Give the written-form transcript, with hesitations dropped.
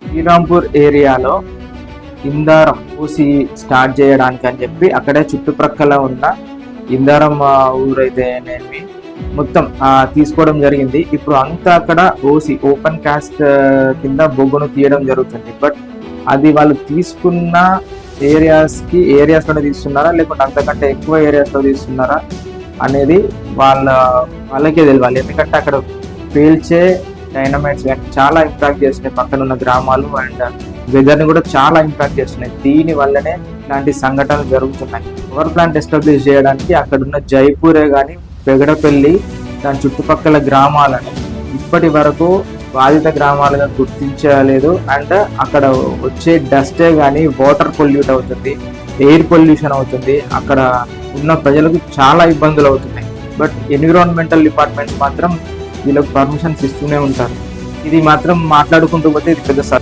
శ్రీరాంపూర్ ఏరియాలో ఇందారం ఊసి స్టార్ట్ చేయడానికి అని చెప్పి అక్కడే చుట్టుప్రక్కల ఉన్న ఇందారం ఊరైతేనేమి మొత్తం తీసుకోవడం జరిగింది. ఇప్పుడు అంతా అక్కడ ఓసి ఓపెన్ కాస్ట్ కింద బొగ్గును తీయడం జరుగుతుంది. బట్ అది వాళ్ళు తీసుకున్న ఏరియాస్లోనే తీస్తున్నారా లేకుంటే అంతకంటే ఎక్కువ ఏరియాస్లో తీస్తున్నారా అనేది వాళ్ళకే తెలియాలి. ఎందుకంటే అక్కడ పేల్చే డైనమైట్స్ కానీ చాలా ఇంపాక్ట్ చేస్తున్నాయి పక్కన ఉన్న గ్రామాలు అండ్ వెదర్ని కూడా చాలా ఇంపాక్ట్ చేస్తున్నాయి. దీని వల్లనే ఇలాంటి సంఘటనలు జరుగుతున్నాయి. పవర్ ప్లాంట్ ఎస్టాబ్లిష్ చేయడానికి అక్కడ ఉన్న జైపూరే కానీ పెగడపల్లి దాని చుట్టుపక్కల గ్రామాలను ఇప్పటి వరకు బాధిత గ్రామాలుగా గుర్తించలేదు. అండ్ అక్కడ వచ్చే డస్టే కానీ వాటర్ పొల్యూట్ అవుతుంది, ఎయిర్ పొల్యూషన్ అవుతుంది, అక్కడ ఉన్న ప్రజలకు చాలా ఇబ్బందులు అవుతున్నాయి. బట్ ఎన్విరాన్మెంటల్ డిపార్ట్మెంట్స్ మాత్రం వీళ్ళకి పర్మిషన్స్ ఇస్తూనే ఉంటారు. ఇది మాత్రం మాట్లాడుకుంటూ పోతే ఇది పెద్ద